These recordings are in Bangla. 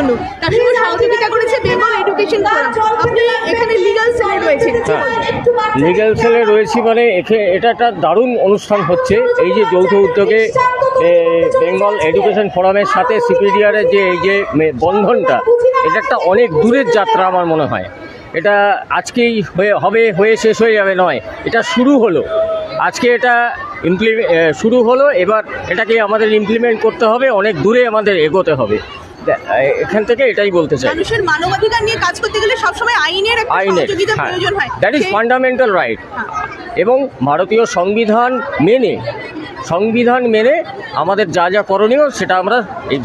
জন্য, তার সঙ্গে সহযোগিতা করেছে বেঙ্গল এডুকেশন ফোরাম। আপনি এখানে লিগ্যাল সেলে রয়েছেন, লিগ্যাল সেলে রয়েছি মানে এটা একটা দারুণ অনুষ্ঠান হচ্ছে। এই যে যৌথ উদ্যোগে বেঙ্গল এডুকেশন ফোরামের সাথে সিপিডিআরের যে এই যে বন্ধনটা, এটা একটা অনেক দূরের যাত্রা আমার মনে হয়। এটা আজকেই হয়ে শেষ হয়ে যাবে নয়, এটা শুরু হলো। আজকে এটা শুরু হলো, এবার এটাকে আমাদের ইমপ্লিমেন্ট করতে হবে, অনেক দূরে আমাদের এগোতে হবে। এখান থেকে এটাই বলতে চাই। মানুষের মানবাধিকার নিয়ে কাজ করতে গেলে সবসময় আইনের সহযোগিতার প্রয়োজন হয়, দ্যাট ইজ ফান্ডামেন্টাল রাইট। এবং ভারতীয় সংবিধান মেনে আমাদের যা যা করণীয় সেটা আমরা এই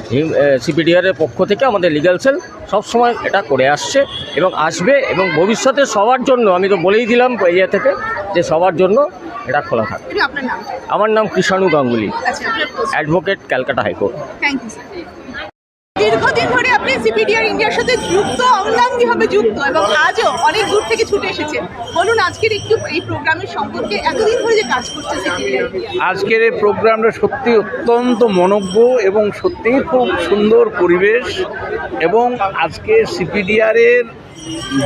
সিপিডিআরের পক্ষ থেকে আমাদের লিগ্যাল সেল সবসময় এটা করে আসছে এবং আসবে, এবং ভবিষ্যতে সবার জন্য আমি তো বলেই দিলাম ইয়ে থেকে যে সবার জন্য এটা খোলা থাকবে। আমার নাম Krishanu Ganguly, advocate, Calcutta high court. Thank you sir. দীর্ঘদিন ধরে আপনি সিপিডিআর ইন্ডিয়ার সাথে যুক্ত, অঙ্গাঙ্গিভাবে যুক্ত, এবং আজও অনেক দূর থেকে ছুটে এসেছেন। বলুন আজকের একটু এই প্রোগ্রামের সম্পর্কে, এতদিন ধরে যে কাজ করছে সিপিডিআর। আজকের এই প্রোগ্রামটা সত্যি অত্যন্ত মনোজ্ঞ এবং সত্যিই খুব সুন্দর পরিবেশ। এবং আজকে সিপিডিআরের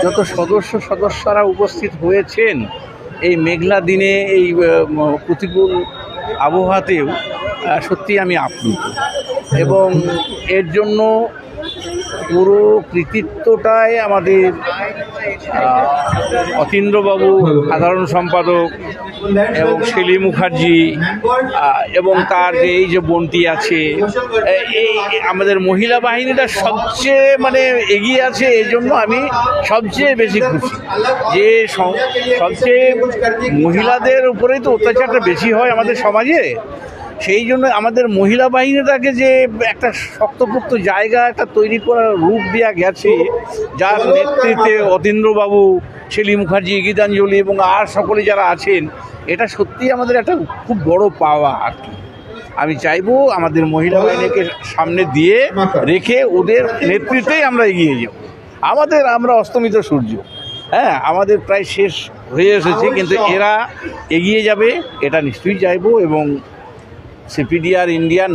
যত সদস্যরা উপস্থিত হয়েছেন এই মেঘলা দিনে, এই প্রতিকূল আবহাওয়াতেও সত্যি আমি আপ্লুত, এবং এর জন্য পুরো কৃতিত্বটাই আমাদের অতীন্দ্রবাবু সাধারণ সম্পাদক, এবং শেলী মুখার্জি, এবং তার যে এই যে বোনটি আছে, এই আমাদের মহিলা বাহিনীটা সবচেয়ে এগিয়ে আছে। এই জন্য আমি সবচেয়ে বেশি খুশি যে সবচেয়ে মহিলাদের উপরেই তো অত্যাচারটা বেশি হয় আমাদের সমাজে। সেই জন্য আমাদের মহিলা বাহিনীটাকে যে একটা শক্তপোক্ত জায়গা একটা তৈরি করার রূপ দেওয়া গেছে, যার নেতৃত্বে অতীন্দ্রবাবু, শেলী মুখার্জি, গীতাঞ্জলি এবং আর সকলে যারা আছেন, এটা সত্যিই আমাদের একটা খুব বড় পাওয়া আর কি। আমি চাইবো আমাদের মহিলা বাহিনীকে সামনে দিয়ে রেখে ওদের নেতৃত্বেই আমরা এগিয়ে যাব। আমরা অস্তমিত সূর্য, আমাদের প্রায় শেষ হয়ে এসেছে, কিন্তু এরা এগিয়ে যাবে এটা নিশ্চয়ই চাইবো। এবং সিপিডিআর ইন্ডিয়ার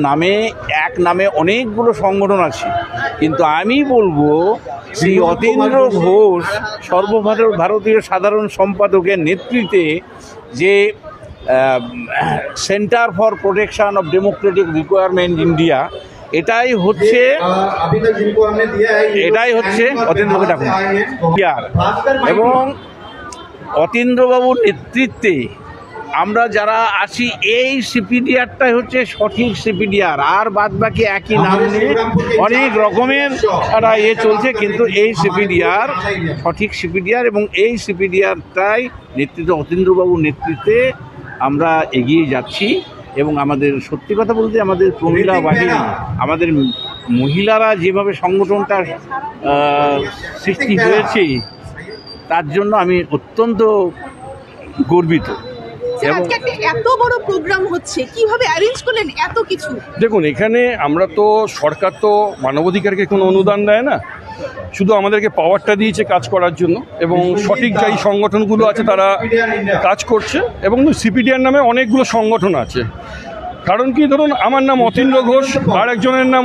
নামে অনেকগুলো সংগঠন আছে, কিন্তু আমি বলবো শ্রী অতীন্দ্র ঘোষ সর্বভারতীয় সাধারণ সম্পাদকের নেতৃত্বে যে centre for protection of Democratic requirement India, এটাই হচ্ছে অতীন্দ্রকে ডাকুন। এবং অতীন্দ্রবাবুর নেতৃত্বে আমরা যারা আছি, এই সিপিডিআরটাই হচ্ছে সঠিক সিপিডিআর। আর বাদ বাকি একই নাম নিয়ে অনেক রকমের তারা চলছে, কিন্তু এই সিপিডিআর সঠিক সিপিডিআর, এবং এই সিপিডিআরটাই অতীন্দ্রবাবুর নেতৃত্বে আমরা এগিয়ে যাচ্ছি। এবং আমাদের সত্যি কথা বলতে আমাদের মহিলা বাহিনী, আমাদের মহিলারা যেভাবে সংগঠনটা সৃষ্টি হয়েছে, তার জন্য আমি অত্যন্ত গর্বিত। এত বড় প্রোগ্রাম হচ্ছে, কিভাবে অ্যারেঞ্জ করলেন এত কিছু? দেখুন, এখানে আমরা তো, সরকার তো মানবাধিকারকে কোনো অনুদান দেয় না, শুধু আমাদেরকে পাওয়ারটা দিয়েছে কাজ করার জন্য, এবং সঠিক যেই সংগঠনগুলো আছে তারা কাজ করছে। এবং সিপিডিআর নামে অনেকগুলো সংগঠন আছে। কারণ কি, ধরুন আমার নাম অতীন্দ্র ঘোষ, আর একজনের নাম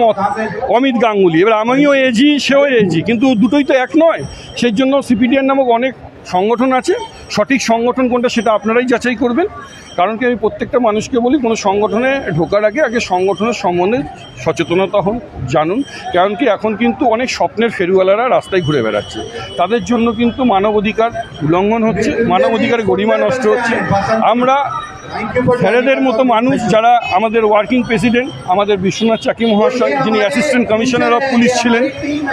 অমিত গাঙ্গুলি, এবার আমিও এজি, সেও এজি, কিন্তু দুটোই তো এক নয়। সেই জন্য সিপিডিআর নামক অনেক সংগঠন আছে। সঠিক সংগঠন কোনটা সেটা আপনারাই যাচাই করবেন। কারণ কি, আমি প্রত্যেকটা মানুষকে বলি, কোনো সংগঠনে ঢোকার আগে সংগঠনের সম্বন্ধে সচেতনতা হন, জানুন। কারণ কি, এখন কিন্তু অনেক স্বপ্নের ফেরিওয়ালারা রাস্তায় ঘুরে বেড়াচ্ছে, তাদের জন্য কিন্তু মানবাধিকার উল্লঙ্ঘন হচ্ছে, মানবাধিকার গরিমা নষ্ট হচ্ছে। আমরা ফেরেদের মতো মানুষ যারা, আমাদের ওয়ার্কিং প্রেসিডেন্ট আমাদের বিশ্বনাথ চাকি মহাশয়, যিনি অ্যাসিস্ট্যান্ট কমিশনার অফ পুলিশ ছিলেন,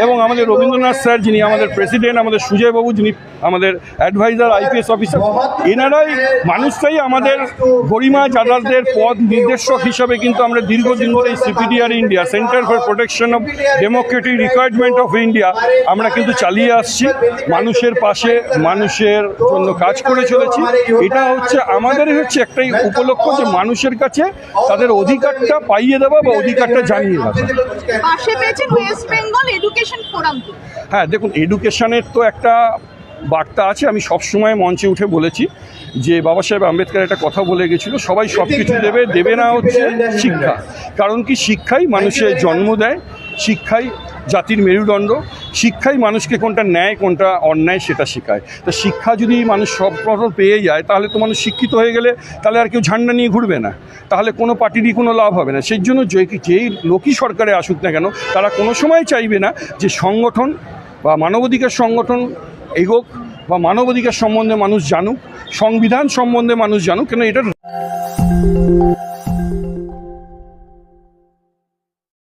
এবং আমাদের রবীন্দ্রনাথ স্যার যিনি আমাদের প্রেসিডেন্ট, আমাদের সুজয়বাবু যিনি আমাদের অ্যাডভাইজার আইপিএস অফিসার, এনারাই মানুষটাই আমাদের গরিমা যাদের পদ নির্দেশক হিসাবে কিন্তু আমরা দীর্ঘদিন ধরে এই CPDR India, centre for protection of Democratic requirement of India, আমরা কিন্তু চালিয়ে আসছি। মানুষের পাশে, মানুষের জন্য কাজ করে চলেছি। এটা হচ্ছে আমাদের একটাই উপলক্ষ, যে মানুষের কাছে তাদের অধিকারটা পাইয়ে দেওয়া বা অধিকারটা জানিয়ে দেওয়া। পাশে পেয়েছেন ওয়েস্ট বেঙ্গল এডুকেশন ফোরাম। হ্যাঁ, দেখুন, এডুকেশনের তো একটা বার্তা আছে। আমি সবসময় মঞ্চে উঠে বলেছি যে বাবা সাহেব আম্বেদকর একটা কথা বলে গেছিল, সবাই সব কিছু দেবে না হচ্ছে শিক্ষা। কারণ কি, শিক্ষাই মানুষের জন্ম দেয়, শিক্ষাই জাতির মেরুদণ্ড, শিক্ষাই মানুষকে কোনটা ন্যায় কোনটা অন্যায় সেটা শেখায়। তা শিক্ষা যদি মানুষ সব রকম পেয়ে যায় তাহলে তো মানুষ শিক্ষিত হয়ে গেলে তাহলে আর কেউ ঝান্ডা নিয়ে ঘুরবে না, তাহলে কোনো পার্টিরই কোনো লাভ হবে না। সেই জন্য যেই লোকই সরকারে আসুক না কেন তারা কোনো সময় চাইবে না যে সংগঠন বা মানবাধিকার সংগঠন এগোক বা মানবাধিকার সম্বন্ধে মানুষ জানুক, সংবিধান সম্বন্ধে মানুষ জানুক, কেন এটা